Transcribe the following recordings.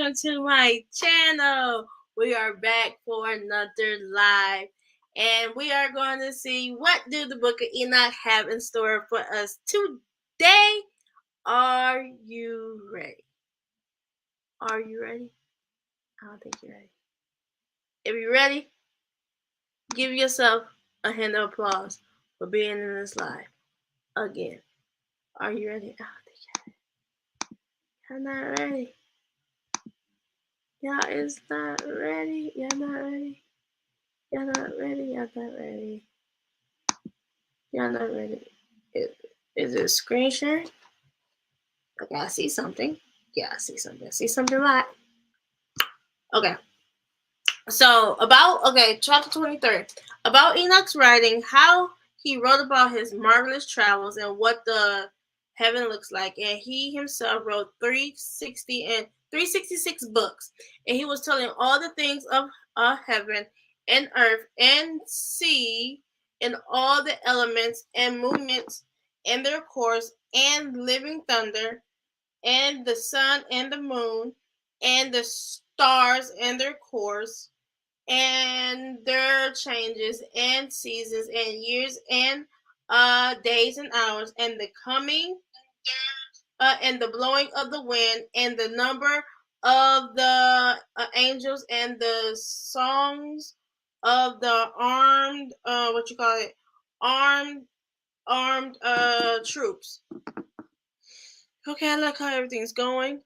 welcome to my channel. We are back for another live, and we are going to see what do the book of Enoch have in store for us today. Are you ready? Are you ready? I don't think you're ready. If you're ready, give yourself a hand of applause for being in this live again. Are you ready? I don't think you're ready. I'm not ready. Y'all is not ready. Y'all not ready. Y'all not ready. Y'all not ready. Y'all not ready. Is it screen sharing? Okay, I see something. Yeah, I see something. I see something live. Okay. So chapter 23. About Enoch's writing, how he wrote about his marvelous travels and what the heaven looks like. And he himself wrote 366 books. And he was telling all the things of heaven and earth and sea and all the elements and movements and their course and living thunder and the sun and the moon and the stars and their course and their changes and seasons and years and days and hours and the coming and the blowing of the wind and the number of the angels and the songs of the armed troops. Okay, I like how everything's going.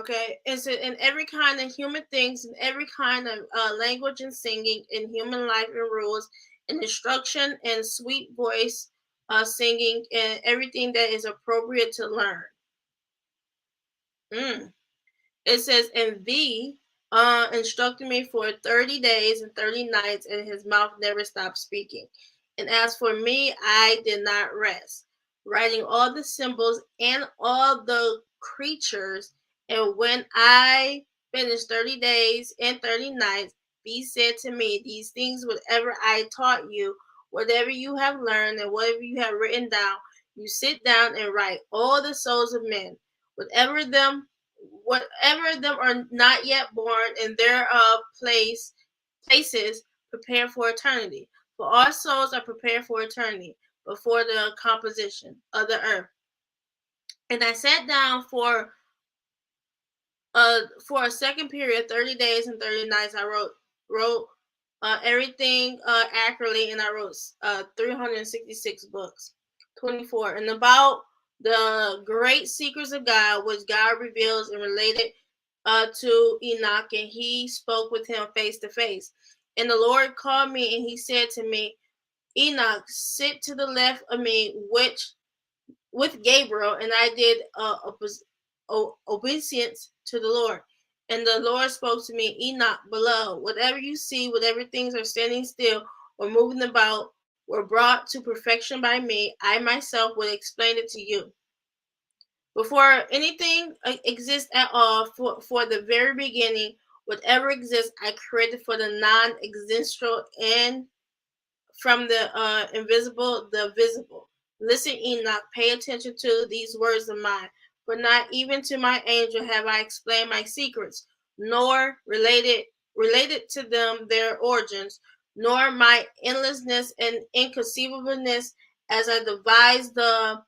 Okay, it's in every kind of human things, in every kind of language and singing, in human life and rules, in instruction and sweet voice singing, and everything that is appropriate to learn. It says, and thee instructed me for 30 days and 30 nights, and his mouth never stopped speaking. And as for me, I did not rest, writing all the symbols and all the creatures. And when I finished 30 days and 30 nights, he said to me, these things, whatever I taught you, whatever you have learned, and whatever you have written down, you sit down and write all the souls of men, whatever them are not yet born in their places prepared for eternity. For our souls are prepared for eternity before the composition of the earth. And I sat down for a second period, 30 days and 30 nights. I wrote everything accurately, and I wrote 366 books. 24. And about the great secrets of God, which God reveals and related to Enoch, and he spoke with him face to face. And the Lord called me, and he said to me, Enoch, sit to the left of me, with Gabriel, and I did obedience to the Lord. And the Lord spoke to me, Enoch, below, whatever you see, whatever things are standing still or moving about, were brought to perfection by me. I myself will explain it to you. Before anything exists at all, for the very beginning, whatever exists, I created for the non-existential, and from the invisible, the visible. Listen, Enoch, pay attention to these words of mine. For not even to my angel have I explained my secrets, nor related to them their origins, nor my endlessness and inconceivableness as I devise the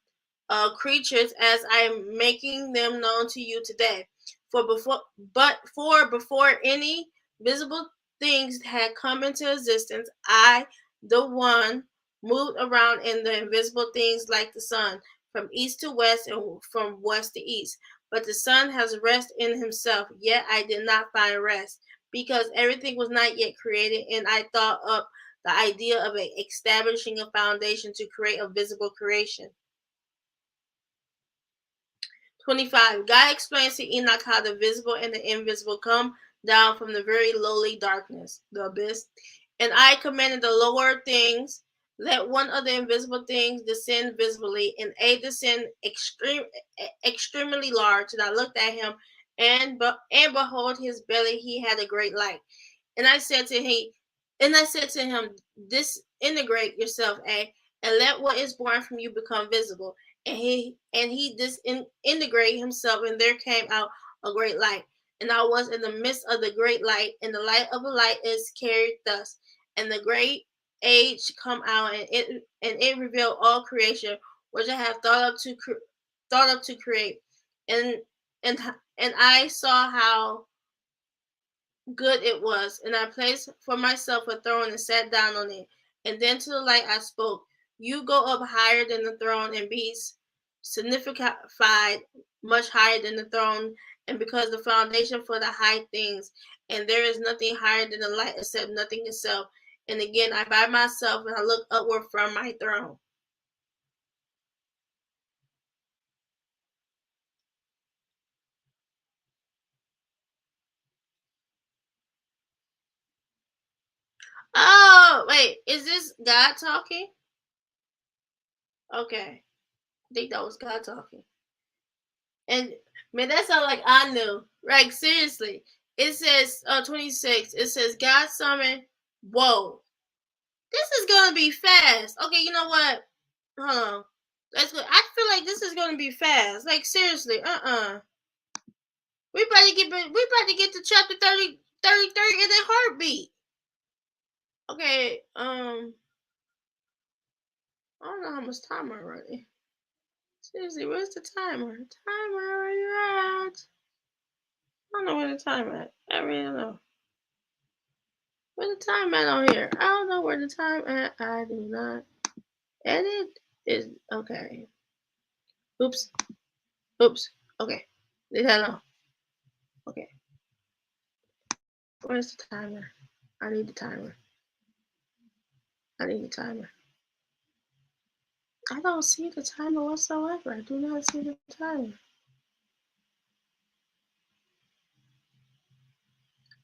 creatures as I am making them known to you today. For before any visible things had come into existence, I, the one, moved around in the invisible things like the sun, from east to west and from west to east. But the sun has rest in himself, yet I did not find rest, because everything was not yet created, and I thought up the idea of establishing a foundation to create a visible creation. 25. God explains to Enoch how the visible and the invisible come down from the very lowly darkness, the abyss. And I commanded the lower things, let one of the invisible things descend visibly, and a descend extremely large. And I looked at him, and behold, his belly he had a great light. And I said to him, disintegrate yourself, and let what is born from you become visible. And he disintegrated himself, and there came out a great light. and I was in the midst of the great light, and the light of a light is carried thus, and the great age come out, and it revealed all creation which I have thought up to create, and and and I saw how good it was, and I placed for myself a throne and sat down on it. And then to the light I spoke, you go up higher than the throne and be signified much higher than the throne, and because the foundation for the high things, and there is nothing higher than the light except nothing itself. And again I by myself, and I look upward from my throne. Oh, wait, is this God talking? Okay, I think that was God talking. And man, that sounds like I knew. Right, seriously. It says 26. It says God summoned. Whoa. This is gonna be fast. Okay, you know what? Hold on. Let's go. I feel like this is gonna be fast. Like seriously, We about to get to chapter 33 in a heartbeat. Okay, I don't know how much time I'm running. Seriously, where's the timer? Timer, where you at? I don't know where the timer at. I really don't know. Where the time at on here? I don't know where the time at. I do not. Edit is okay. Oops. Oops. Okay. Leave that alone. Okay. Where's the timer? I need the timer. I need the timer. I don't see the timer whatsoever. I do not see the timer.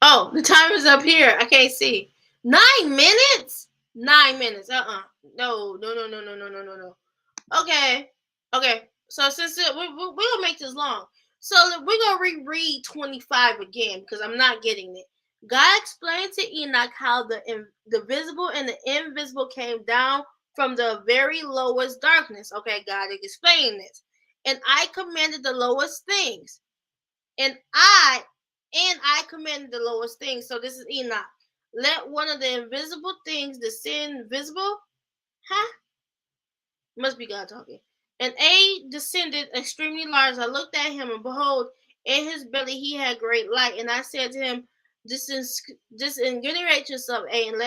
Oh, the timer's up here. I can't see. 9 minutes? 9 minutes. No. No. Okay. Okay. So since we're gonna make this long, so we're gonna reread 25 again because I'm not getting it. God explained to Enoch how the visible and the invisible came down from the very lowest darkness. Okay, God explained this. And I commanded the lowest things. And I commanded the lowest things. So this is Enoch. Let one of the invisible things descend visible. Huh? Must be God talking. And A descended extremely large. I looked at him, and behold, in his belly he had great light. And I said to him, disintegrate yourself, A, and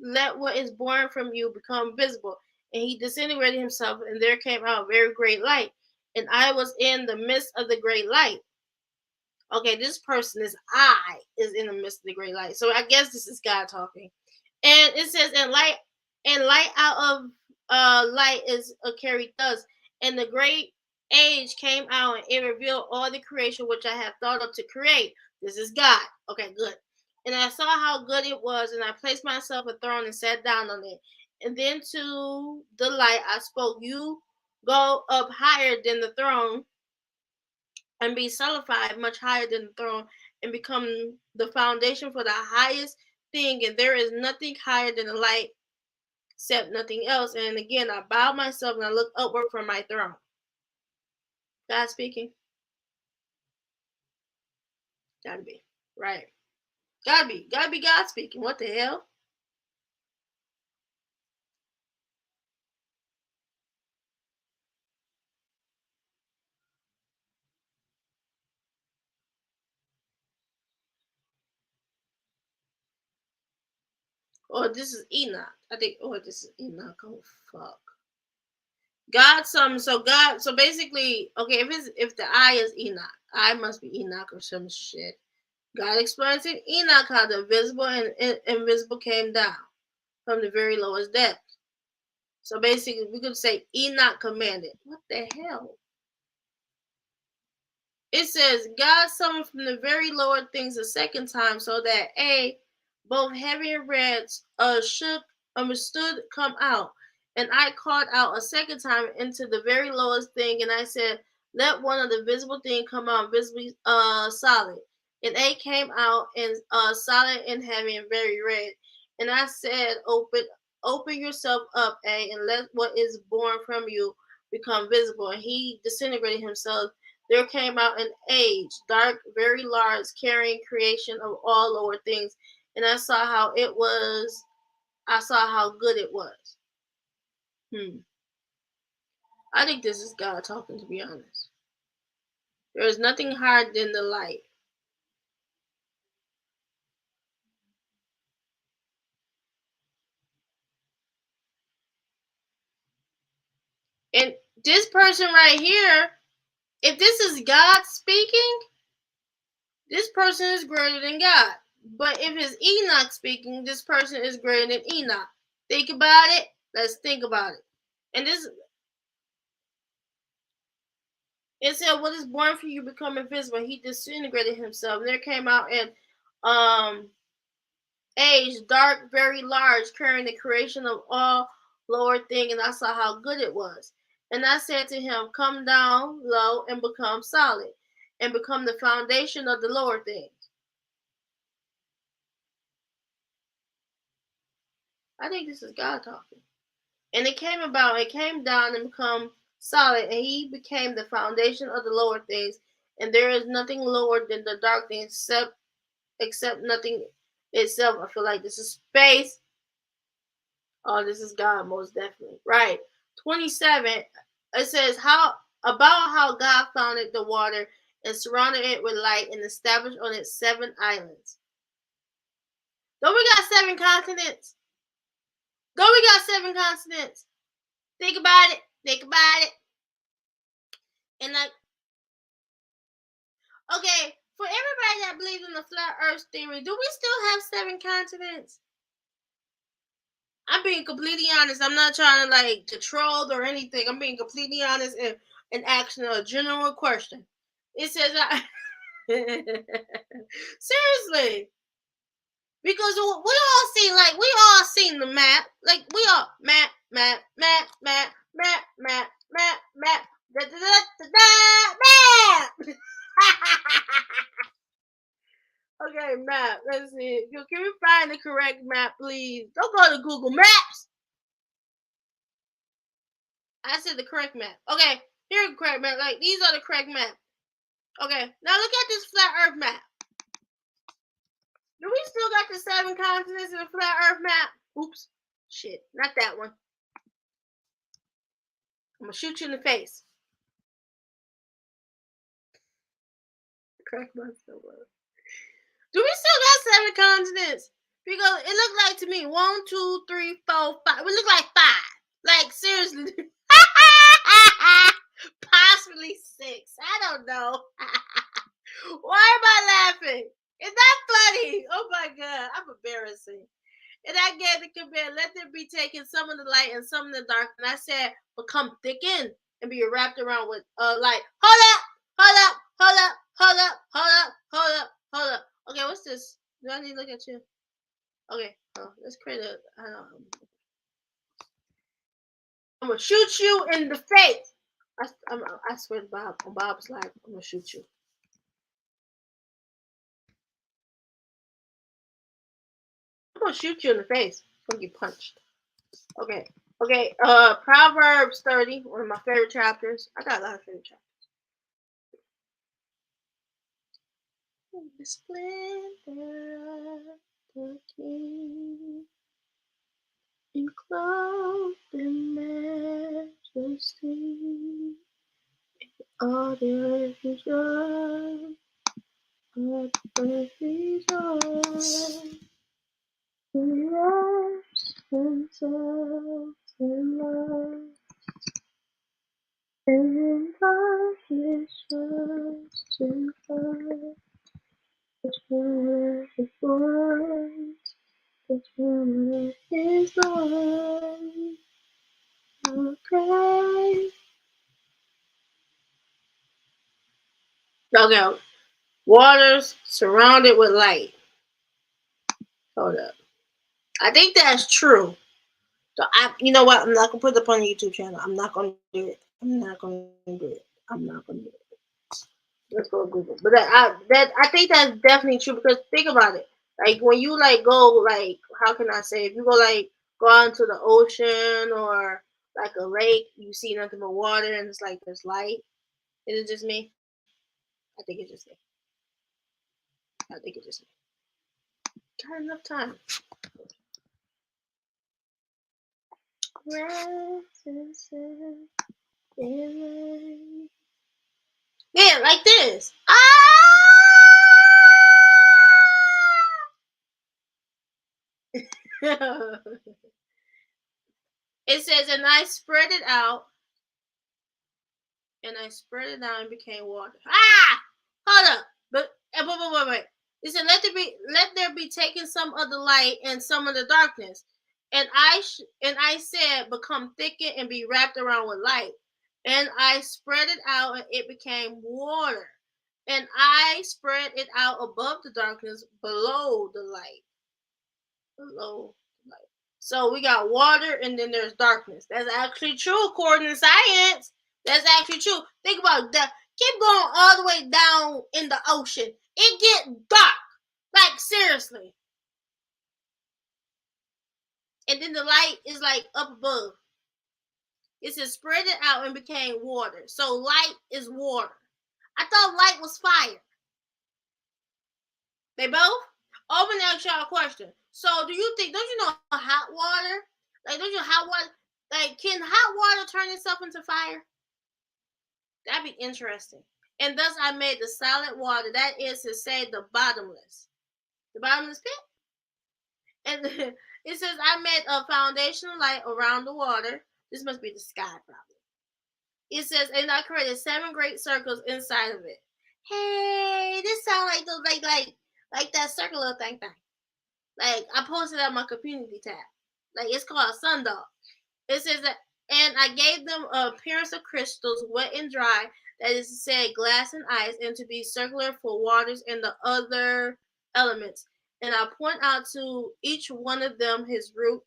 let what is born from you become visible. And he disintegrated himself, and there came out very great light. And I was in the midst of the great light. Okay, this person is in the midst of the great light. So I guess this is God talking. And it says, and light out of light is carried thus. And the great age came out, and it revealed all the creation which I have thought of to create. This is God. Okay, good. And I saw how good it was, and I placed myself a throne and sat down on it. And then to the light I spoke, you go up higher than the throne and be solidified much higher than the throne, and become the foundation for the highest thing, and there is nothing higher than the light except nothing else. And again I bowed myself, and I looked upward from my throne. God speaking. Gotta be. Right. Gotta be God speaking. What the hell? Oh, this is Enoch. I think, this is Enoch. Oh, fuck. God so basically, okay, if the I is Enoch, I must be Enoch or some shit. God explains in Enoch how the visible and invisible came down from the very lowest depth. So basically, we could say Enoch commanded. What the hell? It says God summoned from the very lower things a second time, so that both heavy and red shook stood come out. And I called out a second time into the very lowest thing, and I said, let one of the visible thing come out visibly solid. And A came out and solid and heavy and very red. And I said, open yourself up, A, and let what is born from you become visible. And he disintegrated himself. there came out an age, dark, very large, carrying creation of all lower things. And I saw how good it was. I think this is God talking, to be honest. There is nothing higher than the light. And this person right here, if this is God speaking, this person is greater than God. But if it's Enoch speaking, this person is greater than Enoch. Think about it. Let's think about it. And it said, what is born for you become invisible. He disintegrated himself. And there came out an age, dark, very large, carrying the creation of all lower thing. And I saw how good it was. And I said to him, come down low and become solid, and become the foundation of the lower things. I think this is God talking. And it came down and become solid, and he became the foundation of the lower things. And there is nothing lower than the dark things except nothing itself. I feel like this is space. Oh, this is God, most definitely. Right. 27. It says how God founded the water and surrounded it with light and established on it 7 islands. Don't we got 7 continents? Don't we got 7 continents? Think about it. Think about it. And like, okay, for everybody that believes in the flat Earth theory, do we still have 7 continents? I'm being completely honest. I'm not trying to like to troll or anything. I'm being completely honest and asking a general question. It says, seriously, because we all seen the map. Like we all map. Da, da, da, da, map. Okay, map. Let's see. Can we find the correct map, please? Don't go to Google Maps. I said the correct map. Okay, here's the correct map. Like, these are the correct map. Okay, now look at this flat Earth map. Do we still got the 7 continents in the flat Earth map? Oops. Shit, not that one. I'm gonna shoot you in the face. Correct myself. Do we still got 7 continents? Because it looked like to me 1, 2, 3, 4, 5. We look like 5. Like, seriously. Possibly 6. I don't know. Why am I laughing? Is that funny? Oh my God, I'm embarrassing. And I gave the command, let there be taken some of the light and some of the dark. And I said, become thickened and be wrapped around with light. Hold up. Okay, what's this? Do I need to look at you? Okay, let's create I'm gonna shoot you in the face. I swear to Bob, on Bob's life, I'm gonna shoot you. I'm gonna shoot you in the face. I'm gonna get punched. Okay. Proverbs 30, one of my favorite chapters. I got a lot of favorite chapters. The splendor of the King, enclosed in majesty, all the earth is yours, all the earth is yours. He wraps himself in love, and darkness shines to light. The spirit is born, the spirit is born. Okay. Okay. Waters surrounded with light. Hold up. I think that's true. So you know what? I'm not gonna put it up on the YouTube channel. I'm not gonna do it. Let's go Google. But I think that's definitely true because think about it. Like when you like go like how can I say if you go out into the ocean or like a lake, you see nothing but water and it's like there's light. Is it just me? I think it's just me. Got enough time. Yeah, like this. It says, and I spread it out. And and became water. Hold up. But wait. It said, let there be taken some of the light and some of the darkness. And I said, become thickened and be wrapped around with light. And I spread it out, and it became water. And I spread it out above the darkness, below the light. So we got water, and then there's darkness. That's actually true according to science. That's actually true. Think about that. Keep going all the way down in the ocean. It get dark. Like, seriously. And then the light is like up above. It says spread it out and became water. So light is water. I thought light was fire. They both? I'm gonna ask y'all a question. So don't you know hot water? Like, don't you hot water? Like, can hot water turn itself into fire? That'd be interesting. And thus I made the solid water, that is to say, the bottomless pit. And it says, I made a foundation of light around the water. This must be the sky, probably. It says, and I created 7 great circles inside of it. Hey, this sounds like those like that circular thing. Like, I posted on my community tab. Like, it's called Sundog. It says that, and I gave them an appearance of crystals, wet and dry, that is to say, glass and ice, and to be circular for waters and the other elements. And I point out to each one of them his route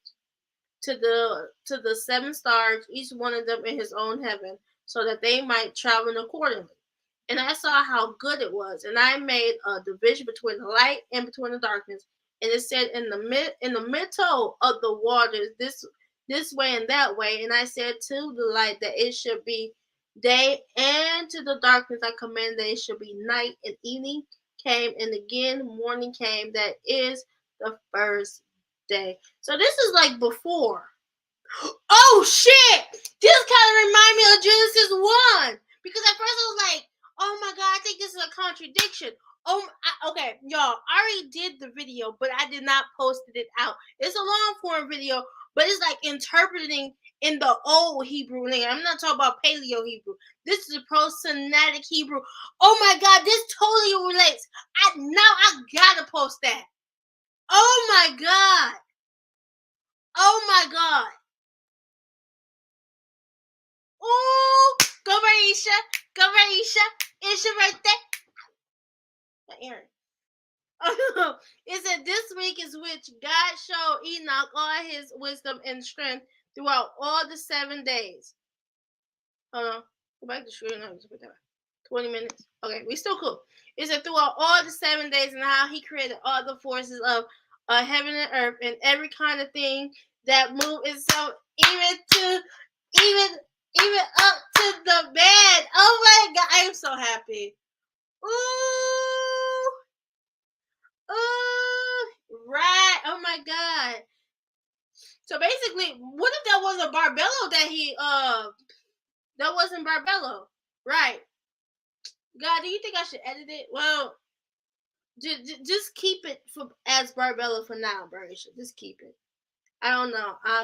to the 7 stars, each one of them in his own heaven, so that they might travel accordingly. And I saw how good it was, and I made a division between the light and between the darkness. And it said, in the middle of the waters, this way and that way. And I said to the light that it should be day, and to the darkness I commanded that it should be night. And evening came, and again morning came. That is the first day. So this is like before. Oh shit! This kind of remind me of Genesis 1, because at first I was like, oh my god, I think this is a contradiction. Okay, y'all, I already did the video, but I did not post it out. It's a long form video, but it's like interpreting in the old Hebrew language. I'm not talking about Paleo Hebrew. This is Pro-Semitic Hebrew. Oh my god, this totally relates. I gotta post that. Oh my god. Oh my god. Ooh, go Marisha. Go Marisha. It's your birthday. Aaron. It said, this week is which God showed Enoch all his wisdom and strength throughout all the 7 days. Hold on. Go back to screen. 20 minutes. Okay, we still cool. It said, throughout all the 7 days, and how he created all the forces of heaven and earth and every kind of thing that moved itself, even up to the bed. Oh my god, I am so happy. Ooh. Right. Oh my god. So basically, what if that was a Barbello that wasn't Barbello? Right. God, do you think I should edit it? Well, just keep it as Barbello for now, Barisha. Just keep it. I don't know. I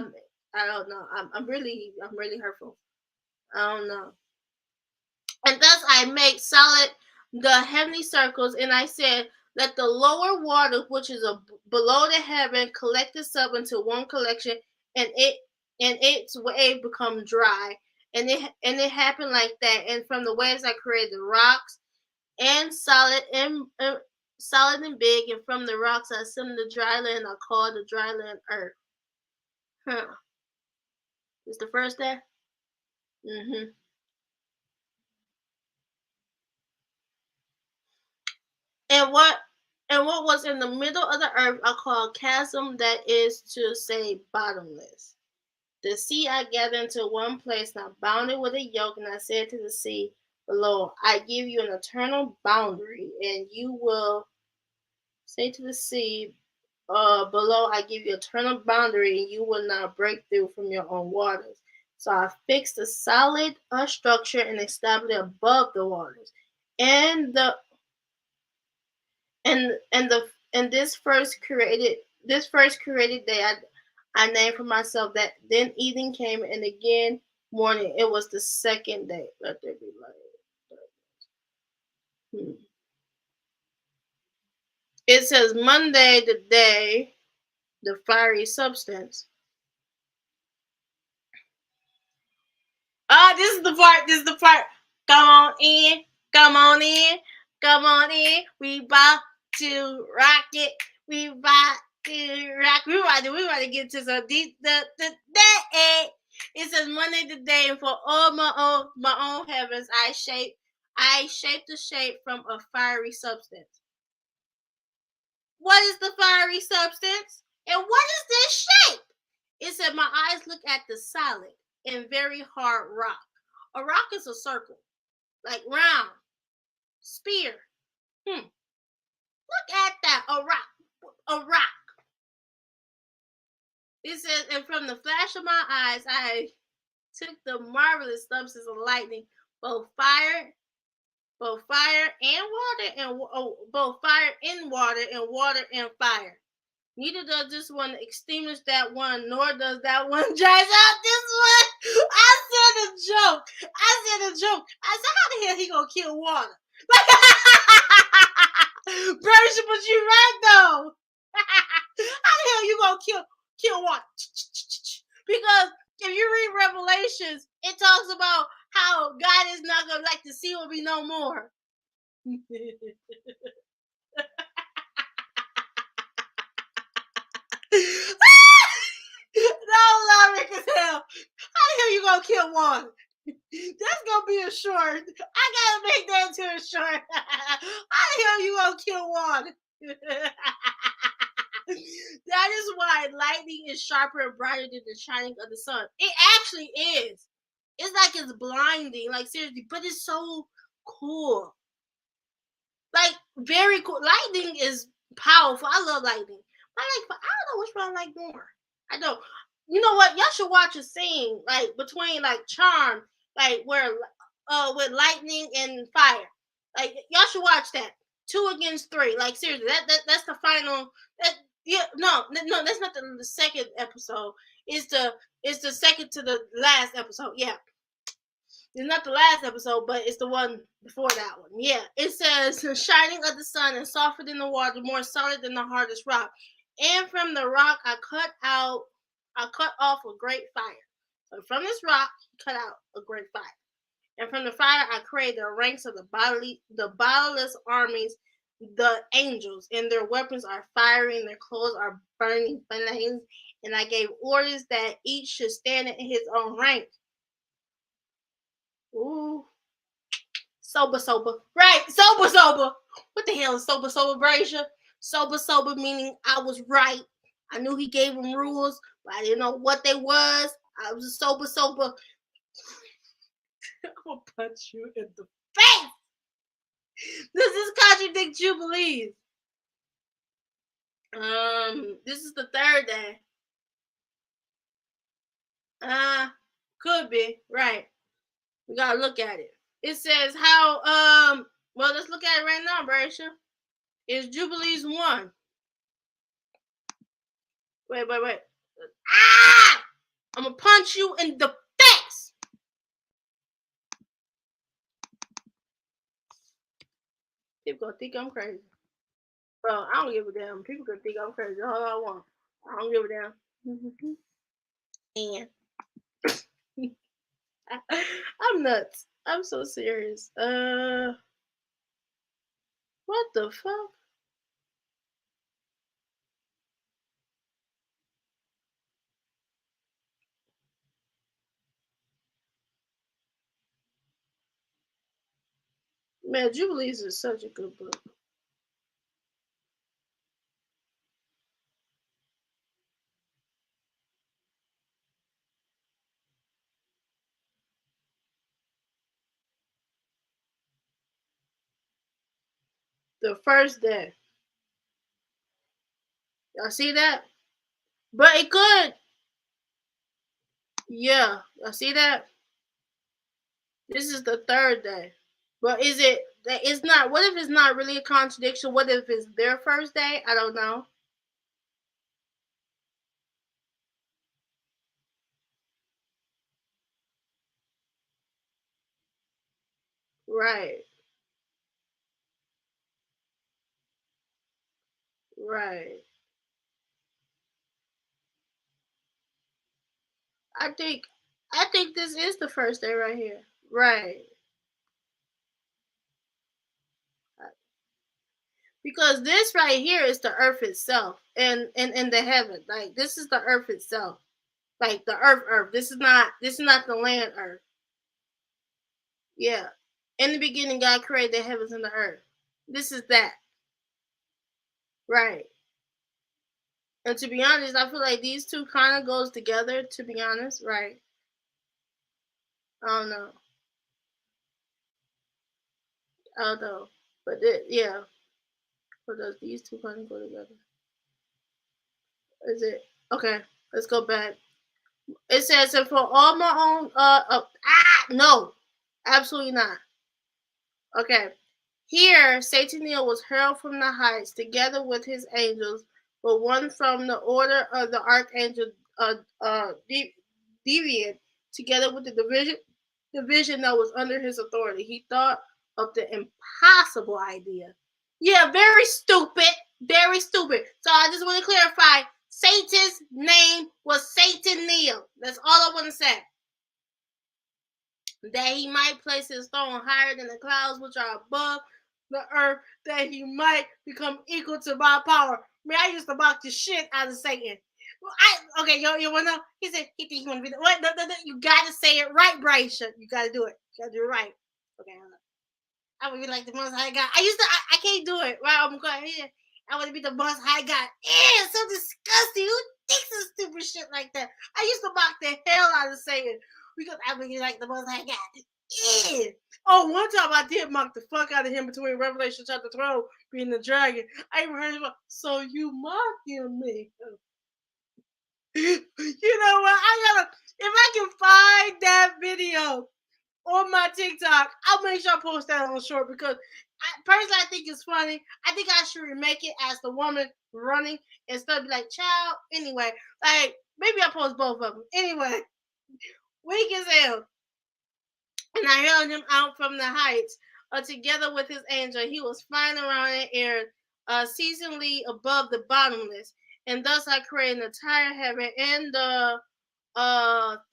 don't know. I'm really hurtful. I don't know. And thus I make solid the heavenly circles, and I said, let the lower water, which is below the heaven, collect itself into one collection, and its wave become dry. And it happened like that. And from the waves I created the rocks, and solid and big. And from the rocks I assembled the dry land. I called the dry land earth. It's the first day. And what was in the middle of the earth I call chasm, that is to say, bottomless. The sea I gathered into one place, and I bound it with a yoke, and I said to the sea, below, I give you an eternal boundary, and you will say to the sea, below, I give you eternal boundary, and you will not break through from your own waters. So I fixed a solid structure and established it above the waters. And the and the and this first created day I named for myself that. Then evening came, and again morning. It was the second day. Let there be light. It says Monday the day, the fiery substance. Oh, this is the part. This is the part. Come on in. Come on in. Come on in. We about to rock it. We about to rock. We about to get to some deep the day. It says Monday the day, and for all my own heavens, I shaped the shape from a fiery substance. What is the fiery substance? And what is this shape? It said, my eyes look at the solid and very hard rock. A rock is a circle, like round, spear. Look at that, a rock. It says, and from the flash of my eyes, I took the marvelous substance of lightning, both fire and water, and both fire in water and water and fire. Neither does this one extinguish that one, nor does that one dry out this one. I said a joke. I said, how the hell he gonna kill water? Version, but you right though. How the hell you gonna kill water? Because if you read Revelations, it talks about how God is not gonna like the sea will be no more. No, Larry, as hell. How the hell you gonna kill one? That's gonna be a short. I gotta make that into a short. How the hell you gonna kill one? That is why lightning is sharper and brighter than the shining of the sun. It actually is. It's like it's blinding, like seriously, but it's so cool. Like very cool. Lightning is powerful. I love lightning. I don't know which one I like more. I don't. You know what? Y'all should watch a scene like between like Charm, like where with lightning and fire. Like y'all should watch that. 2 against 3. Like seriously, that's the final. That yeah, no, that's not the second episode. It's the second to the last episode. Yeah. It's not the last episode, but it's the one before that one. Yeah. It says, shining of the sun and softer than the water, more solid than the hardest rock. And from the rock I cut off a great fire. So from this rock, he cut out a great fire. And from the fire I created the ranks of the bodiless armies, the angels, and their weapons are fiery, and their clothes are burning flames. And I gave orders that each should stand in his own rank. Ooh. Sober. Right, sober. What the hell is sober, Brazier? Sober meaning I was right. I knew he gave them rules, but I didn't know what they was. I was sober. I'm gonna punch you in the face. This is contradict Jubilees. This is the third day. Could be, right. We gotta look at it. It says how, well, let's look at it right now, Brazier. Is Jubilees 1. Wait. Ah! I'm gonna punch you in the face. People gonna think I'm crazy. Bro, I don't give a damn. People gonna think I'm crazy all I want. I don't give a damn. And I'm nuts. I'm so serious. What the fuck? Man, Jubilees is such a good book. The first day. Y'all see that? But it could. Yeah. Y'all see that? This is the third day. But is it that it's not? What if it's not really a contradiction? What if it's their first day? I don't know. Right. Right. I think I think this is the first day right here. Right. Because this right here is the earth itself and the heaven. Like this is the earth itself. Like the earth. This is not the land earth. Yeah. In the beginning God created the heavens and the earth. This is that. Right. And to be honest, I feel like these two kind of goes together, to be honest. Right. I don't know. I don't know. But yeah. What does these two kind of go together? Is it okay? Let's go back. It says, "And for all my own, no, absolutely not." Okay, here Sataniel was hurled from the heights together with his angels, but one from the order of the archangel, deviated together with the division that was under his authority. He thought of the impossible idea. Yeah, very stupid. Very stupid. So I just want to clarify. Satan's name was Sataniel. That's all I want to say. That he might place his throne higher than the clouds which are above the earth, that he might become equal to my power. Man, I used to mock the shit out of Satan. Well, you wanna know? He said he think he wanna be the what? No, you gotta say it right, Bryce. You gotta do it. You gotta do it right. Okay, hold on. I would be like the most high God. I can't do it. Right? I'm going here. I want to be the most high God. Ew, so disgusting. Who thinks of stupid shit like that? I used to mock the hell out of Satan because I would be like the most high God. Ew. Oh, one time I did mock the fuck out of him between Revelation chapter 12 being the dragon. I even heard him like, so you mocking me. You know what? If I can find that video on my TikTok, I'll make sure I post that on short because personally I think it's funny. I think I should remake it as the woman running instead of be like, child. Anyway, like maybe I'll post both of them. Anyway, weak as hell. And I held him out from the heights, together with his angel. He was flying around in air, seasonally above the bottomless. And thus I created an entire heaven, and the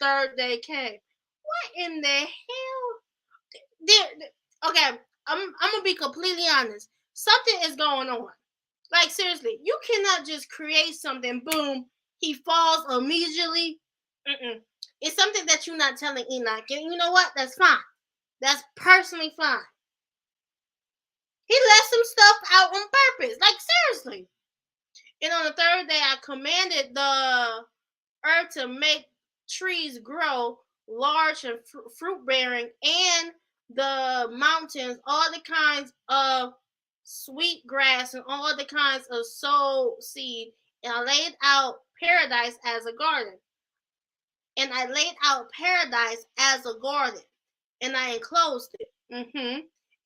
third day came. What in the hell? Okay, I'm gonna be completely honest. Something is going on. Like seriously, you cannot just create something. Boom, he falls immediately. Mm-mm. It's something that you're not telling Enoch, and you know what? That's fine. That's personally fine. He left some stuff out on purpose. Like seriously. And on the third day, I commanded the earth to make trees grow large and fruit bearing, and the mountains, all the kinds of sweet grass and all the kinds of sow seed. And I laid out paradise as a garden. And I laid out paradise as a garden. And I enclosed it. And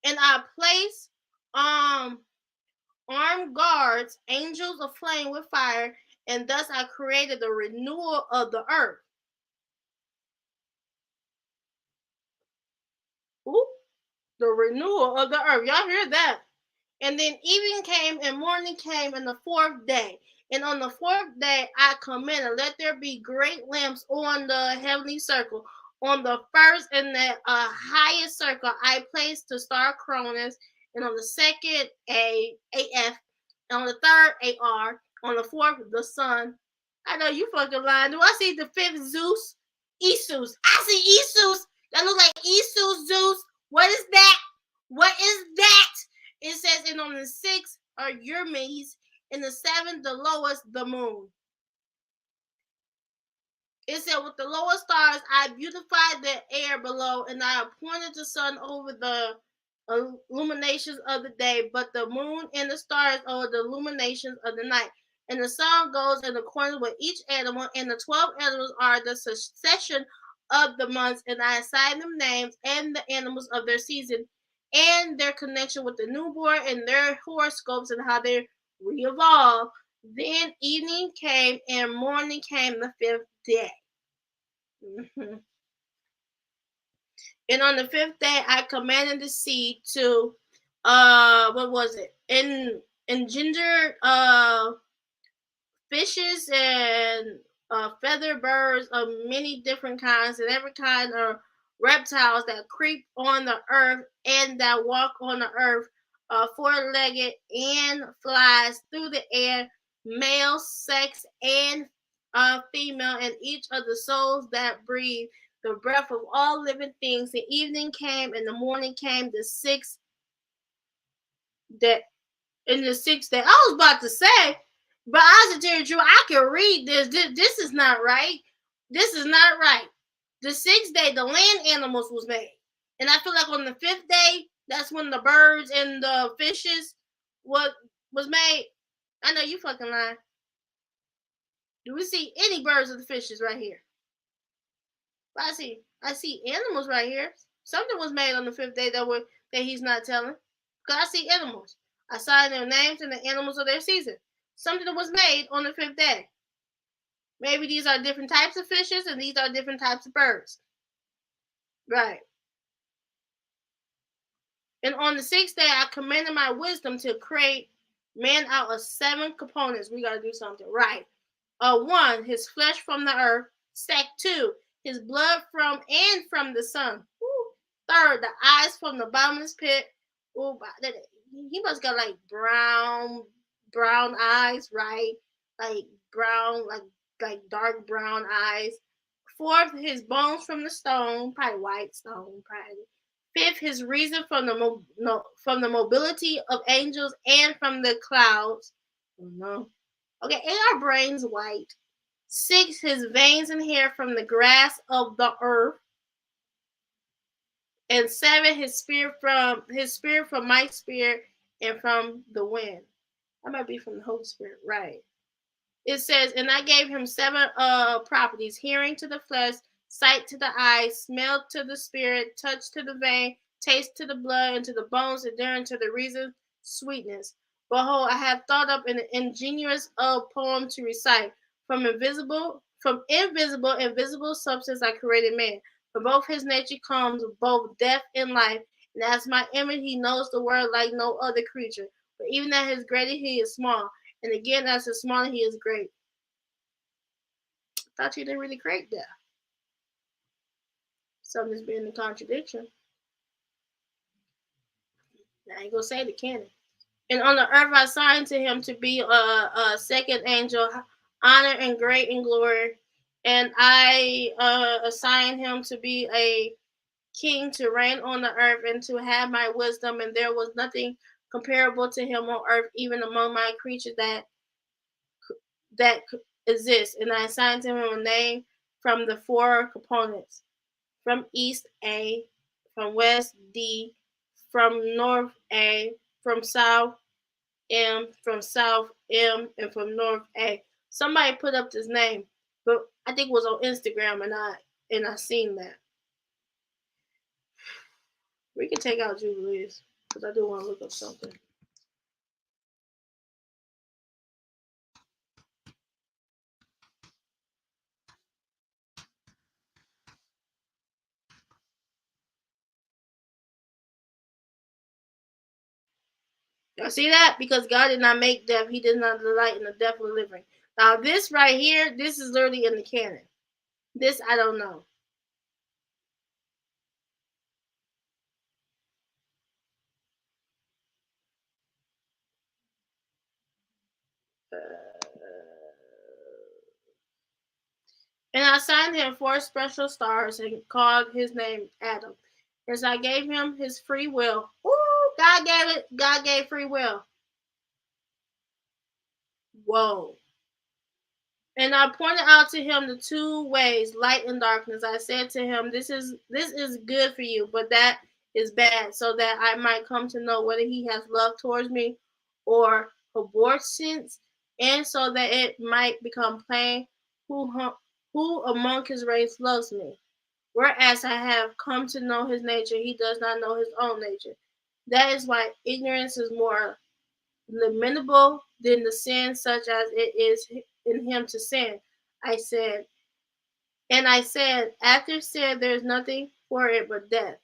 I placed armed guards, angels aflame with fire, and thus I created the renewal of the earth. Ooh, the renewal of the earth. Y'all hear that? And then evening came and morning came and the fourth day. And on the fourth day I commanded, let there be great lamps on the heavenly circle. On the first and the highest circle I placed the star Cronus, and on the second AF, and on the third AR, on the fourth the sun. I know you fucking lying. Do I see the fifth Zeus? Esus. I see Esus. That look like Esus Zeus. What is that? What is that? It says, and on the sixth are Hermes, and the seventh, the lowest, the moon. It said, with the lower stars, I beautified the air below, and I appointed the sun over the illuminations of the day, but the moon and the stars are the illuminations of the night. And the sun goes in accordance with each animal, and the 12 animals are the succession of the months, and I assign them names and the animals of their season and their connection with the newborn and their horoscopes and how they re-evolve. Then evening came and morning came the fifth day. Mhm. And on the fifth day, I commanded the sea to, what was it? Engender fishes and feather birds of many different kinds, and every kind of reptiles that creep on the earth and that walk on the earth, four-legged, and flies through the air, male, sex, and female, and each of the souls that breathe the breath of all living things. The evening came and the morning came, the sixth day. In the sixth day, I was about to say, but I was telling you, I can read this. This is not right. This is not right. The sixth day, the land animals was made, and I feel like on the fifth day, that's when the birds and the fishes what was made. I know you fucking lying. Do we see any birds or the fishes right here? But I see animals right here. Something was made on the fifth day that he's not telling. Cause I see animals. I saw their names and the animals of their season. Something was made on the fifth day. Maybe these are different types of fishes and these are different types of birds. Right. And on the sixth day, I commanded my wisdom to create man out of 7 components. We gotta do something. Right. 1, his flesh from the earth. 2, his blood from the sun. 3, the eyes from the bottomless pit. Ooh, he must got like brown eyes, right? Like brown, like dark brown eyes. 4th, his bones from the stone, probably white stone, probably. 5th, his reason from the mobility of angels and from the clouds. Oh no. Okay, ain't our brains white? 6, his veins and hair from the grass of the earth. And 7, his spirit from my spirit and from the wind. That might be from the Holy Spirit, right? It says, and I gave him 7 properties: hearing to the flesh, sight to the eyes, smell to the spirit, touch to the vein, taste to the blood, and to the bones, enduring to the reason, sweetness. Behold, I have thought up an ingenious poem to recite. From invisible substance I created man. For both his nature comes both death and life, and as my image he knows the world like no other creature. But even at his greatest he is small, and again as his smaller he is great. I thought you didn't really create that. Something's being a contradiction. I ain't gonna say the canon. And on the earth I assigned to him to be a second angel, honor and great in glory. And I assigned him to be a king to reign on the earth and to have my wisdom. And there was nothing comparable to him on earth, even among my creatures that exists. And I assigned to him a name from the 4 components: from east A, from west D, from north A, from south M, from south M, and from north A. Somebody put up this name, but I think it was on Instagram, and I seen that. We can take out Jubilees because I do want to look up something. Y'all see that? Because God did not make death. He did not delight in the death of the living. Now, this right here, this is literally in the canon. This, I don't know. And I assigned him 4 special stars and called his name Adam. As I gave him his free will. Ooh, God gave it. God gave free will. Whoa. And I pointed out to him the 2 ways, light and darkness. I said to him, this is good for you, but that is bad, so that I might come to know whether he has love towards me or abhorrence, and so that it might become plain who among his race loves me. Whereas I have come to know his nature, he does not know his own nature. That is why ignorance is more lamentable than the sin, such as it is in him to sin. I said, after sin, there is nothing for it but death.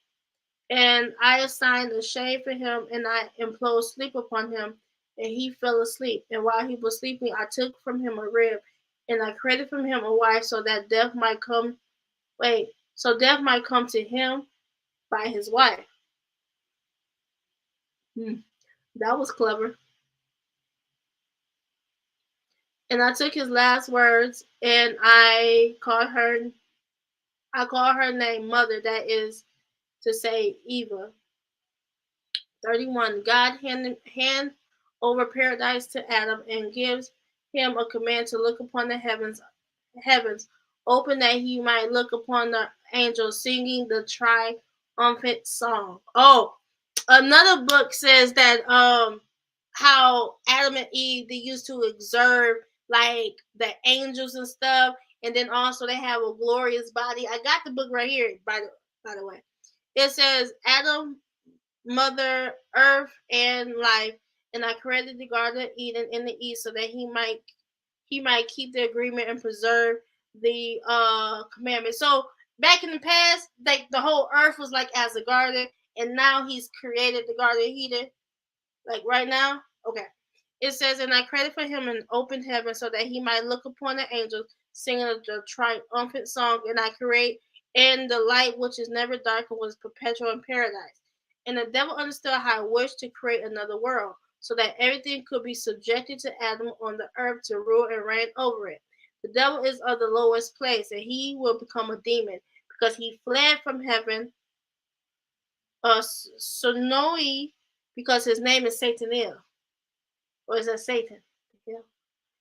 And I assigned a shade for him, and I imposed sleep upon him, and he fell asleep. And while he was sleeping, I took from him a rib, and I created from him a wife, so that death might come. So death might come to him by his wife. That was clever. And I took his last words, and I called her name Mother. That is to say, Eva. 31. God hand over paradise to Adam and gives him a command to look upon the heavens open, that he might look upon the angels singing the triumphant song. Oh, another book says that how Adam and Eve, they used to observe like the angels and stuff, and then also they have a glorious body. I got the book right here, by the way. It says Adam, Mother Earth, and life, and I created the Garden of Eden in the east, so that he might keep the agreement and preserve the commandment. So back in the past, like the whole earth was like as a garden, and now he's created the Garden of Eden. Like right now, okay. It says, and I created for him an open heaven, so that he might look upon the angels singing the triumphant song, and I create in the light which is never dark and was perpetual in paradise. And the devil understood how I wished to create another world, so that everything could be subjected to Adam on the earth to rule and reign over it. The devil is of the lowest place, and he will become a demon, because he fled from heaven, Sonoi, because his name is Sataniel. Or is that Satan? Yeah.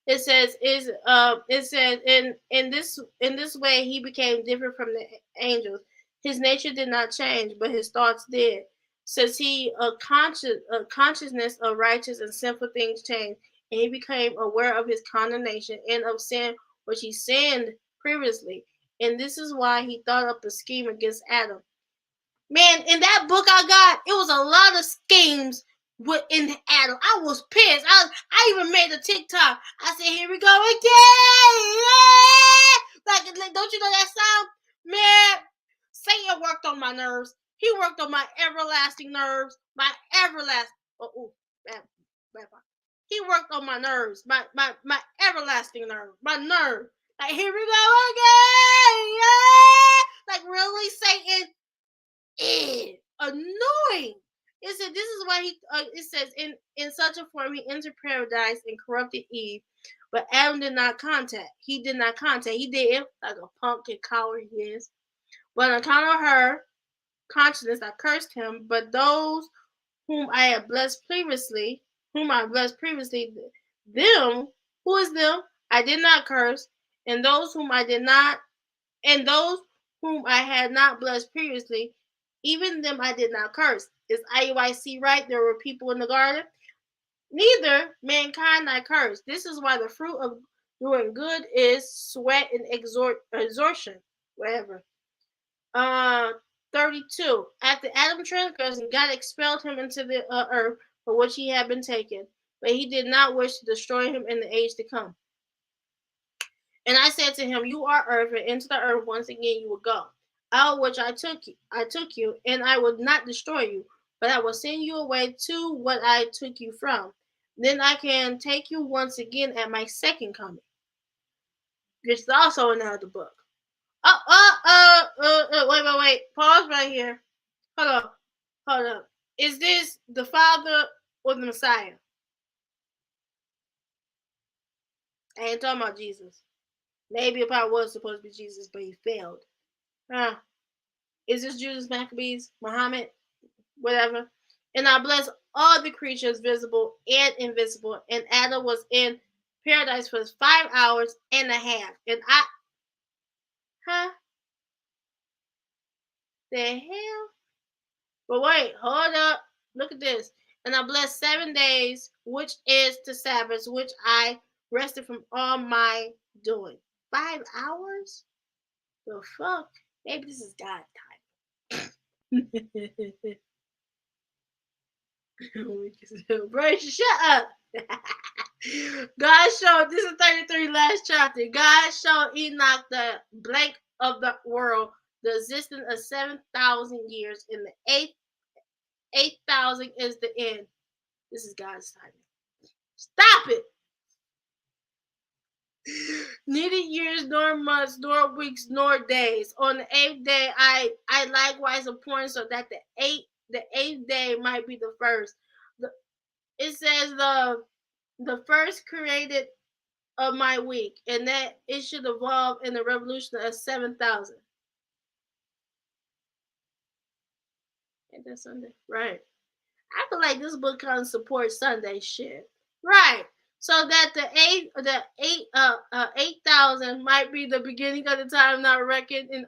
It says in this way he became different from the angels. His nature did not change, but his thoughts did. Since he a consciousness of righteous and sinful things changed, and he became aware of his condemnation and of sin which he sinned previously. And this is why he thought up a scheme against Adam. Man, in that book I got, it was a lot of schemes within Adam. I was pissed. I even made a TikTok. I said, "Here we go again!" Like, don't you know that sound? Man, Satan worked on my nerves. He worked on my everlasting nerves. My everlasting. Bad, bad. He worked on my nerves. My everlasting nerve. My nerve. Like, here we go again! Yeah! Like, really, Satan? Annoying. It said this is why it says in such a form he entered paradise and corrupted Eve, but Adam did not contact. He did not contact. He did like a pumpkin coward he is. But on account of her consciousness, I cursed him. But those whom I had blessed previously, them, who is them, I did not curse, and those whom I did not and those whom I had not blessed previously, even them I did not curse. Is IUIC right? There were people in the garden. Neither mankind I curse. This is why the fruit of doing good is sweat and exhortation. Whatever. 32. After Adam transgressed, God expelled him into the earth for which he had been taken, but he did not wish to destroy him in the age to come. And I said to him, "You are earth, and into the earth once again you will go. Out of which I took you, and I will not destroy you, but I will send you away to what I took you from. Then I can take you once again at my second coming." This is also another book. Wait. Pause right here. Hold up. Is this the Father or the Messiah? I ain't talking about Jesus. Maybe if I was supposed to be Jesus, but he failed. Is this Judas Maccabees, Muhammad, whatever? And I bless all the creatures, visible and invisible. And Adam was in paradise for 5 hours and a half. And the hell? But wait, hold up. Look at this. And I blessed 7 days, which is the Sabbath, which I rested from all my doing. 5 hours? The fuck? Maybe this is God time. Bro, shut up. God showed, this is 33 last chapter. God showed Enoch the blank of the world, the existence of 7,000 years, and the 8,000 is the end. This is God's timing. Stop it! Neither years, nor months, nor weeks, nor days. On the 8th day, I likewise appoint so that the eighth day might be the first. It says the first created of my week, and that it should evolve in the revolution of 7,000. Ain't that Sunday? Right. I feel like this book kind of supports Sunday shit. Right. So that the 8,000 might be the beginning of the time not reckoned in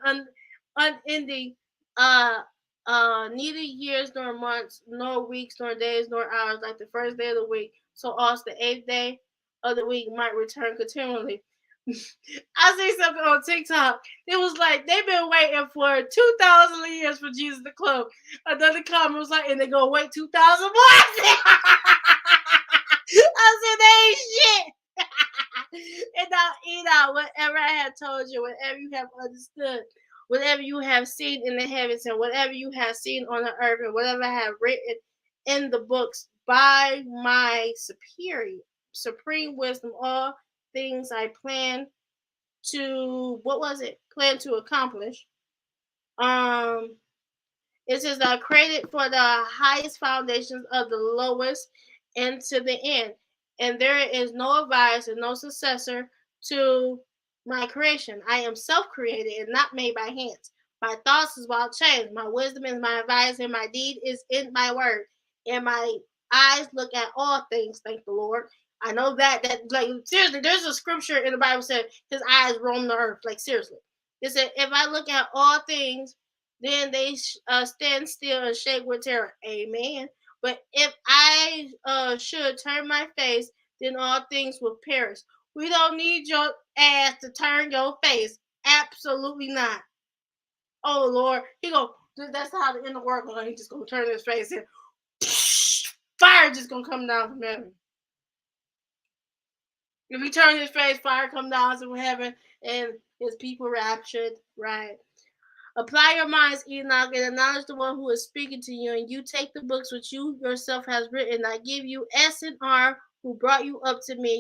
unending neither years nor months nor weeks nor days nor hours like the first day of the week. So also the 8th day of the week might return continually. I see something on TikTok. It was like they've been waiting for 2,000 years for Jesus to come. Another comment was like, and they gonna wait 2,000 more. I said, they ain't shit. And now, Enoch, whatever I have told you, whatever you have understood, whatever you have seen in the heavens, and whatever you have seen on the earth, and whatever I have written in the books by my supreme wisdom, all things I plan to, plan to accomplish. It says that created for the highest foundations of the lowest and to the end. And there is no advisor, no successor to my creation. I am self-created and not made by hands. My thoughts is without change. My wisdom is my advice, and my deed is in my word. And my eyes look at all things, thank the Lord. I know that like seriously, there's a scripture in the Bible said his eyes roam the earth. Like seriously. It said, if I look at all things, then they stand still and shake with terror. Amen. But if I should turn my face, then all things will perish. We don't need your ass to turn your face. Absolutely not. Oh Lord, that's how the end of the world going. He just gonna turn his face and fire just gonna come down from heaven. If he turns his face, fire come down from heaven, and his people raptured. Right. Apply your minds, Enoch, and acknowledge the one who is speaking to you, and you take the books which you yourself has written. I give you S and R, who brought you up to me.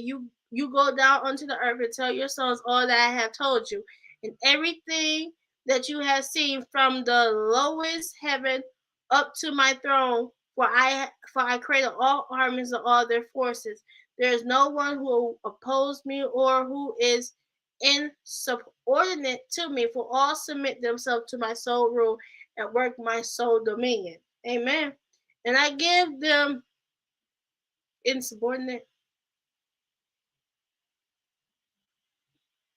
You go down unto the earth and tell your sons all that I have told you, and everything that you have seen from the lowest heaven up to my throne. For I created all armies and all their forces. There is no one who will oppose me or who is insubordinate to me, for all submit themselves to my sole rule and work my sole dominion. Amen. And I give them insubordinate.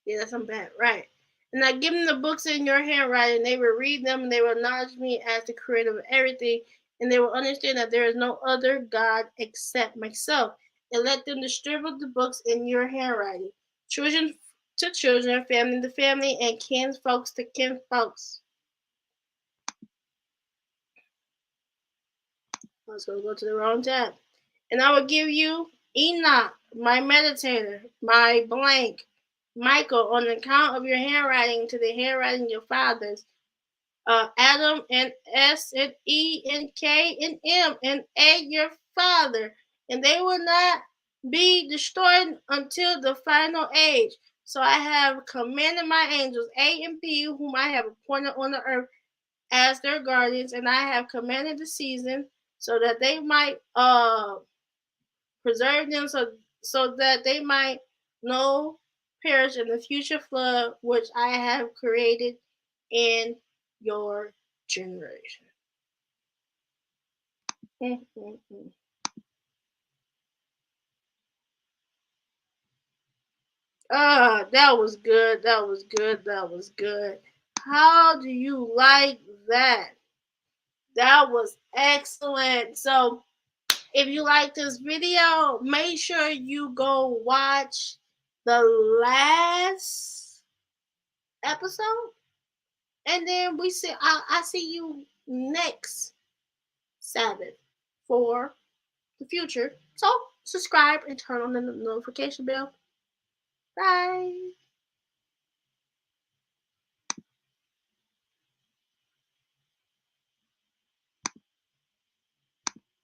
Yeah, that's bad. Right. And I give them the books in your handwriting. They will read them and they will acknowledge me as the creator of everything. And they will understand that there is no other God except myself. And let them distribute the books in your handwriting. Children to children, family to family, and kinsfolks to kinsfolks. I was going to go to the wrong tab. And I will give you Enoch, my meditator, my blank, Michael, on account of your handwriting to the handwriting of your fathers, Adam and S and E and K and M and A, your father, and they will not be destroyed until the final age. So I have commanded my angels, A and B, whom I have appointed on the earth as their guardians, and I have commanded the season so that they might preserve them so that they might no perish in the future flood which I have created in your generation. That was good. That was good. That was good. How do you like that? That was excellent. So if you like this video, make sure you go watch the last episode. And then I see you next Sabbath for the future. So subscribe and turn on the notification bell. Bye.